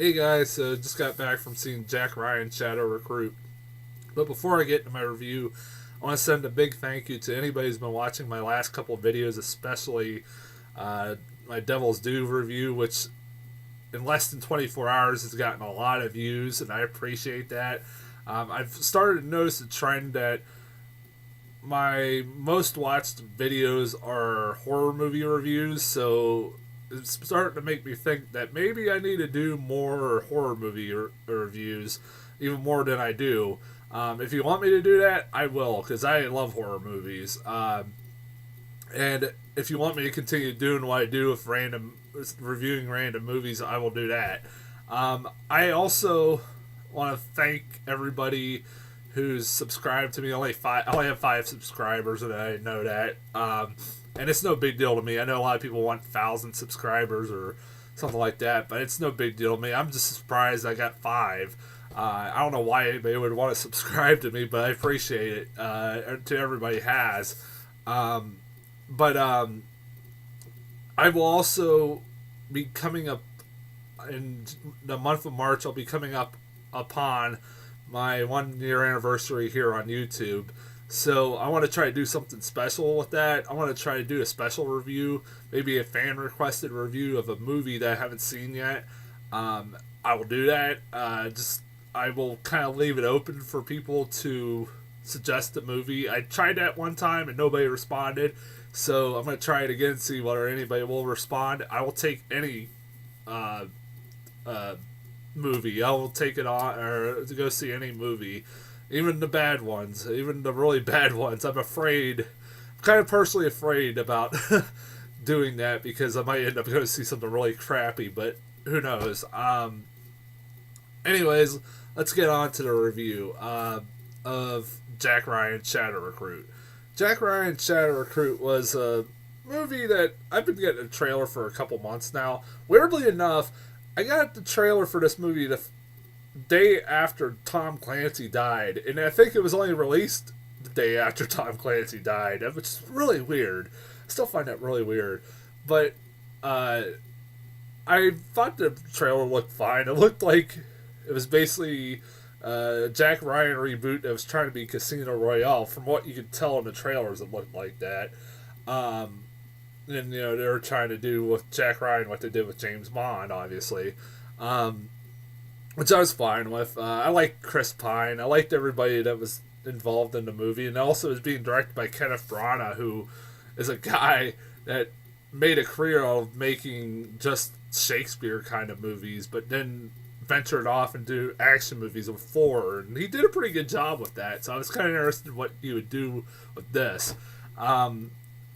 Hey guys, so just got back from seeing Jack Ryan Shadow Recruit. But before I get into my review, I want to send a big thank you to anybody who's been watching my last couple of videos, especially my Devil's Due review, which in less than 24 hours has gotten a lot of views, and I appreciate that. I've started to notice a trend that my most watched videos are horror movie reviews, so it's starting to make me think that maybe I need to do more horror movie reviews, even more than I do. If you want me to do that, I will, because I love horror movies. And if you want me to continue doing what I do with reviewing random movies, I will do that. I also want to thank everybody who's subscribed to me. I only have 5 subscribers, and I know that. And it's no big deal to me. I know a lot of people want 1,000 subscribers or something like that, but it's no big deal to me. I'm just surprised I got 5. I don't know why anybody would want to subscribe to me, but I appreciate it. To everybody has. But I will also be coming up in the month of March. I'll be coming up upon my 1 year anniversary here on YouTube. So I want to try to do something special with that. I want to try to do a special review, maybe a fan requested review of a movie that I haven't seen yet. I will do that. Just I will kind of leave it open for people to suggest a movie. I tried that one time and nobody responded, so I'm gonna try it again, see whether anybody will respond. I will take any uh, uh, movie. I will take it on or to go see any movie, even the bad ones, even the really bad ones. I'm afraid, I'm kind of personally afraid about doing that because I might end up going to see something really crappy. But who knows? Anyways, let's get on to the review of Jack Ryan Shadow Recruit. Jack Ryan Shadow Recruit was a movie that I've been getting a trailer for a couple months now. Weirdly enough, I got the trailer for this movie the day after Tom Clancy died, and I think it was only released the day after Tom Clancy died, which is really weird. I still find that really weird. But uh, I thought the trailer looked fine. It looked like it was basically Jack Ryan reboot that was trying to be Casino Royale. From what you could tell in the trailers, it looked like that. Um, and they were trying to do with Jack Ryan what they did with James Bond, obviously, which I was fine with. I liked Chris Pine. I liked everybody that was involved in the movie, and also it was being directed by Kenneth Branagh, who is a guy that made a career of making just Shakespeare kind of movies, but then ventured off and do action movies before, and he did a pretty good job with that. So I was kind of interested in what he would do with this.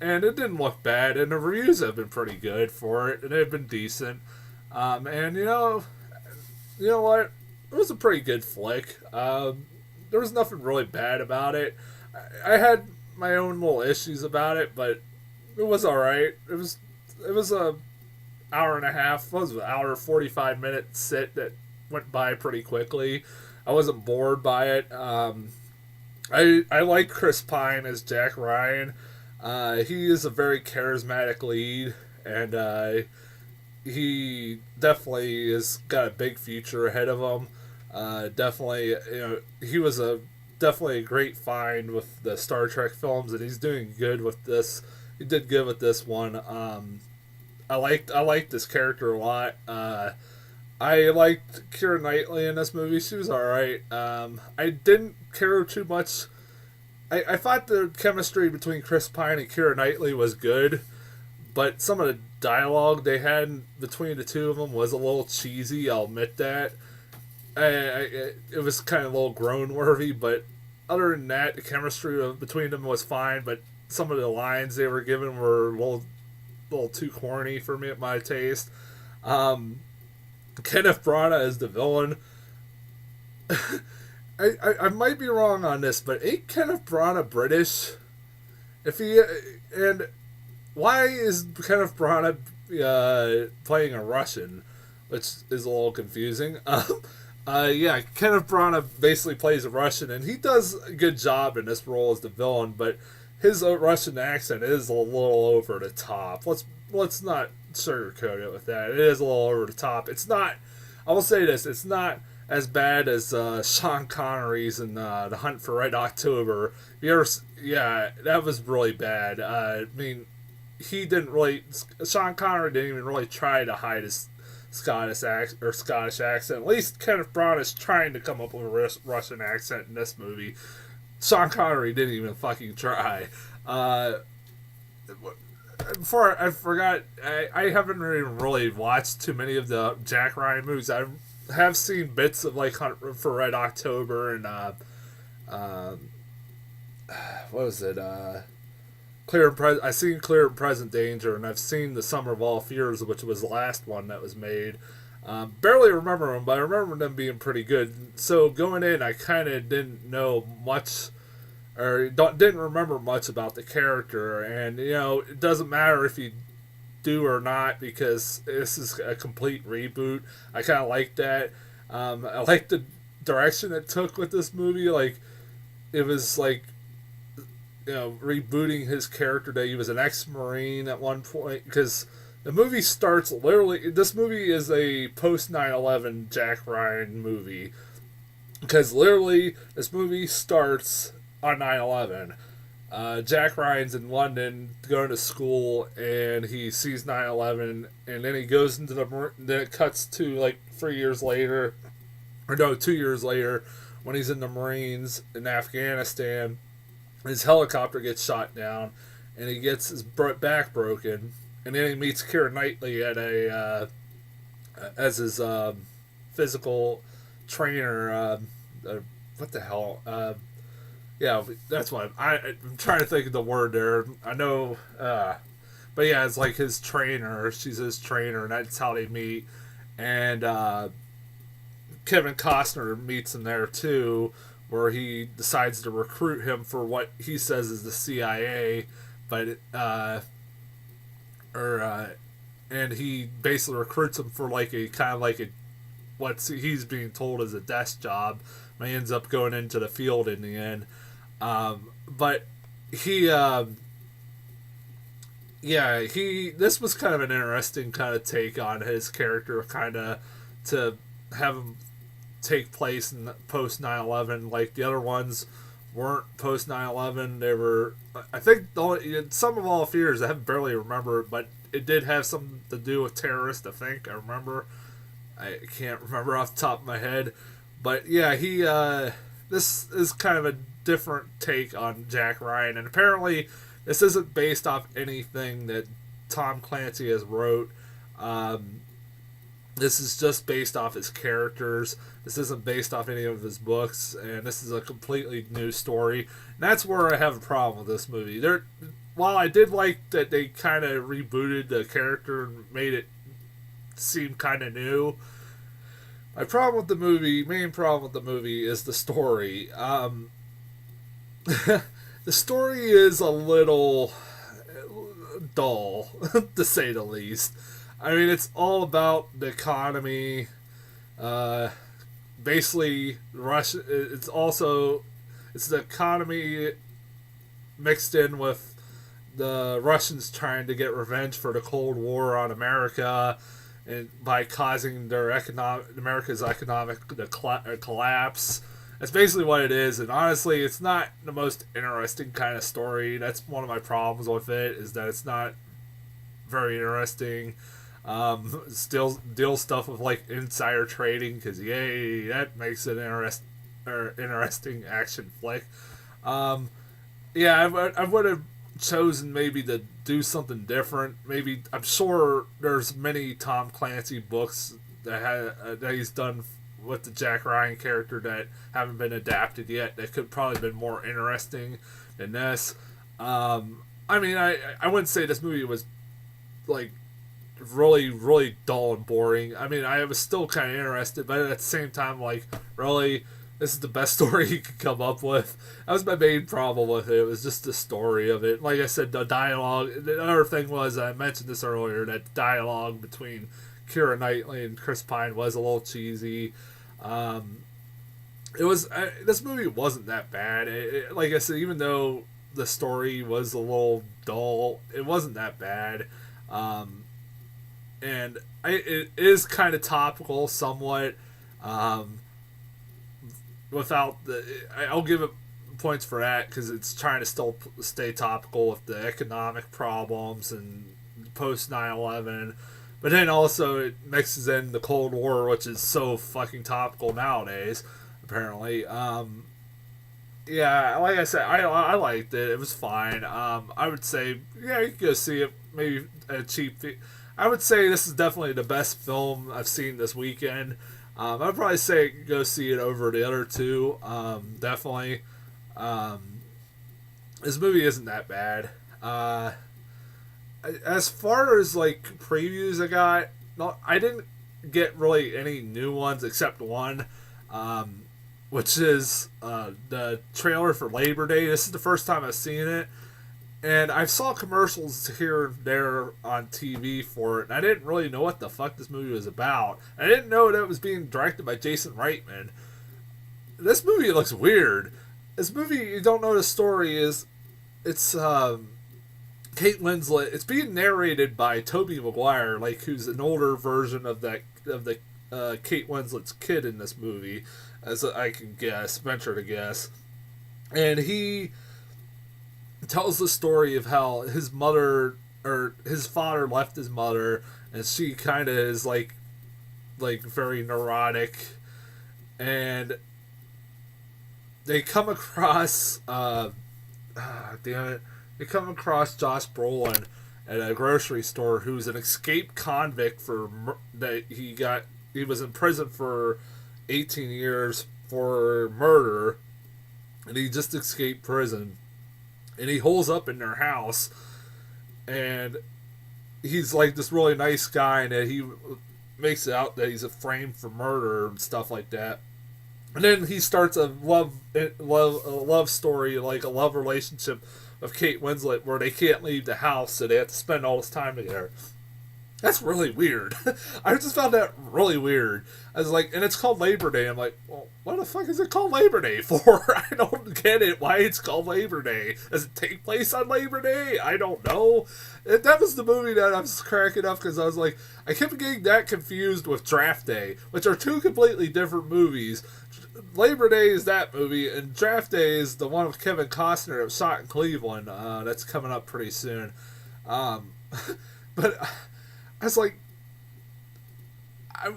And it didn't look bad, and the reviews have been pretty good for it, and they've been decent. And you know what? It was a pretty good flick. There was nothing really bad about it. I had my own little issues about it, but it was all right. It was a hour and a half. It was an hour 45 minute sit that went by pretty quickly. I wasn't bored by it. I like Chris Pine as Jack Ryan. He is a very charismatic lead, and he definitely has got a big future ahead of him. Definitely, he was definitely a great find with the Star Trek films, and he's doing good with this. He did good with this one. I liked this character a lot. I liked Keira Knightley in this movie. She was all right. I didn't care too much. I thought the chemistry between Chris Pine and Keira Knightley was good, but some of the dialogue they had between the two of them was a little cheesy. I'll admit that. It was kind of a little groan worthy, but other than that, the chemistry between them was fine. But some of the lines they were given were a little too corny for me at my taste. Kenneth Branagh as the villain. I might be wrong on this, but ain't Kenneth Branagh British? If he and why is Kenneth Branagh playing a Russian, which is a little confusing. Yeah, Kenneth Branagh basically plays a Russian, and he does a good job in this role as the villain, but his Russian accent is a little over the top. Let's not sugarcoat it with that. It is a little over the top. It's not. I will say this: it's not as bad as Sean Connery's in The Hunt for Red October. You ever? Yeah, that was really bad. I mean, he didn't really. Sean Connery didn't even really try to hide his Scottish accent. At least Kenneth Branagh is trying to come up with a Russian accent in this movie. Sean Connery didn't even fucking try. Before I forgot, I haven't even really watched too many of the Jack Ryan movies. I have seen bits of like Hunt for Red October and what was it? I've seen Clear and Present Danger, and I've seen The Summer of All Fears, which was the last one that was made. Barely remember them, but I remember them being pretty good. So going in, I kind of didn't know much, or didn't remember much about the character. And it doesn't matter if you do or not, because this is a complete reboot. I kind of like that. I like the direction it took with this movie. Like, it was like, rebooting his character, that he was an ex-Marine at one point, because the movie starts literally. This movie is a post 9/11 Jack Ryan movie, because literally this movie starts on 9/11. Jack Ryan's in London going to school, and he sees 9/11, and then he goes into then it cuts to like 3 years later, or no, 2 years later, when he's in the Marines in Afghanistan. His helicopter gets shot down, and he gets his back broken, and then he meets Keira Knightley at as his physical trainer. What the hell? Yeah, that's what I'm trying to think of the word there. I know, but yeah, it's like his trainer. She's his trainer, and that's how they meet. And Kevin Costner meets him there too, where he decides to recruit him for what he says is the CIA, but and he basically recruits him for like a kind of like a what he's being told is a desk job. But he ends up going into the field in the end. But he, this was kind of an interesting kind of take on his character, kind of to have him take place in post 9/11. Like the other ones weren't post 9/11. They were, I think, Some of All Fears, I have barely remember it, but it did have something to do with terrorists, I think. I remember. I can't remember off the top of my head. But yeah, this is kind of a different take on Jack Ryan. And apparently, this isn't based off anything that Tom Clancy has wrote. This is just based off his characters. This isn't based off any of his books, and this is a completely new story. And that's where I have a problem with this movie. While I did like that they kind of rebooted the character and made it seem kind of new, my main problem with the movie is the story. The story is a little dull, to say the least. I mean, it's all about the economy. Basically, Russia. It's the economy mixed in with the Russians trying to get revenge for the Cold War on America, and by causing America's economic collapse. That's basically what it is, and honestly, it's not the most interesting kind of story. That's one of my problems with it, is that it's not very interesting. Still deal stuff with like insider trading, because yay, that makes it interesting action flick. Yeah, I would have chosen maybe to do something different. Maybe, I'm sure there's many Tom Clancy books that he's done with the Jack Ryan character that haven't been adapted yet, that could probably been more interesting than this. I mean, I wouldn't say this movie was like really, really dull and boring. I mean, I was still kind of interested, but at the same time, like, really, this is the best story you could come up with. That was my main problem with it. It was just the story of it. Like I said, the dialogue. The other thing was, I mentioned this earlier, that dialogue between Keira Knightley and Chris Pine was a little cheesy. This movie wasn't that bad. Like I said, even though the story was a little dull, it wasn't that bad. And it is kind of topical somewhat. Um, Without the, I'll give it points for that because it's trying to still stay topical with the economic problems and post 9/11, but then also it mixes in the Cold War, which is so fucking topical nowadays. Apparently, yeah, like I said, I liked it. It was fine. I would say, yeah, you can go see it. Maybe at a cheap fee. I would say this is definitely the best film I've seen this weekend. I'd probably say go see it over the other two. Definitely. This movie isn't that bad. As far as like previews I got, I didn't get really any new ones except one, which is the trailer for Labor Day. This is the first time I've seen it, and I saw commercials here and there on TV for it, and I didn't really know what the fuck this movie was about. I didn't know that it was being directed by Jason Reitman. This movie looks weird. This movie, you don't know the story is, it's Kate Winslet. It's being narrated by Tobey Maguire, like who's an older version of the Kate Winslet's kid in this movie, as I can guess, venture to guess, and he tells the story of how his mother or his father left his mother, and she kind of is like very neurotic, and they come across damn it, they come across Josh Brolin at a grocery store, who's an escaped convict he was in prison for 18 years for murder, and he just escaped prison, and he holes up in their house, and he's like this really nice guy, and that he makes it out that he's framed for murder and stuff like that. And then he starts a love story, like a love relationship of Kate Winslet, where they can't leave the house, so they have to spend all this time together. That's really weird. I just found that really weird. I was like, and it's called Labor Day. I'm like, well, what the fuck is it called Labor Day for? I don't get it. Why it's called Labor Day? Does it take place on Labor Day? I don't know. And that was the movie that I was cracking up because I was like, I kept getting that confused with Draft Day, which are two completely different movies. Labor Day is that movie, and Draft Day is the one with Kevin Costner that was shot in Cleveland. That's coming up pretty soon. But I was like,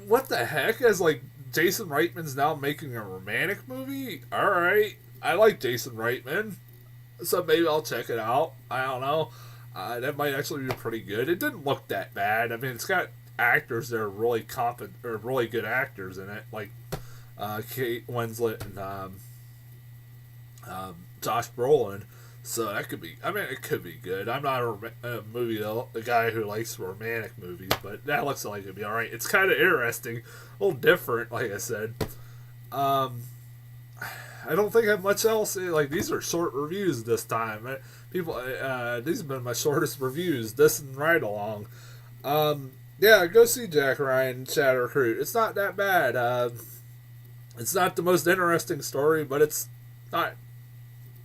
what the heck? As like Jason Reitman's now making a romantic movie? Alright. I like Jason Reitman, so maybe I'll check it out. I don't know. That might actually be pretty good. It didn't look that bad. I mean, it's got actors that are really competent, or really good actors in it, like Kate Winslet and Josh Brolin. So that could be, I mean, it could be good. I'm not a guy who likes romantic movies, but that looks like it'd be alright. It's kind of interesting, a little different, like I said. I don't think I have much else. Like, these are short reviews this time. These have been my shortest reviews, this and Ride Along. Yeah, go see Jack Ryan Shadow Recruit. It's not that bad. It's not the most interesting story, but it's not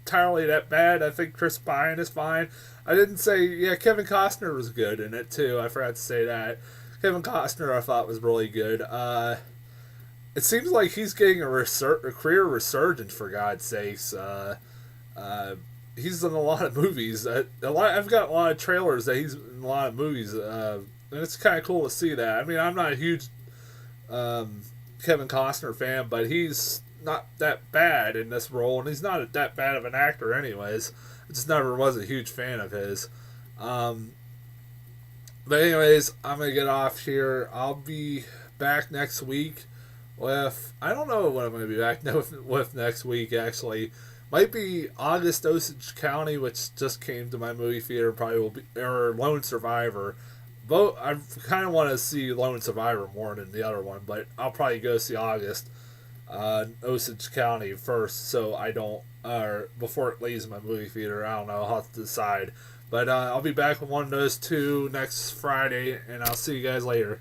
entirely that bad. I think Chris Pine is fine. I didn't say, yeah, Kevin Costner was good in it too. I forgot to say that. Kevin Costner I thought was really good. It seems like he's getting a career resurgence, for God's sakes. He's done a lot of movies. I've got a lot of trailers that he's in a lot of movies, and it's kind of cool to see that. I mean, I'm not a huge Kevin Costner fan, but he's not that bad in this role, and he's not that bad of an actor anyways. I just never was a huge fan of his. But anyways, I'm going to get off here. I'll be back next week with, I don't know what I'm going to be back with next week, actually. Might be August Osage County, which just came to my movie theater, probably will be, or Lone Survivor. Both, I kind of want to see Lone Survivor more than the other one, but I'll probably go see August Osage County first, so I don't, before it leaves my movie theater. I don't know, I'll have to decide. But I'll be back with one of those two next Friday, and I'll see you guys later.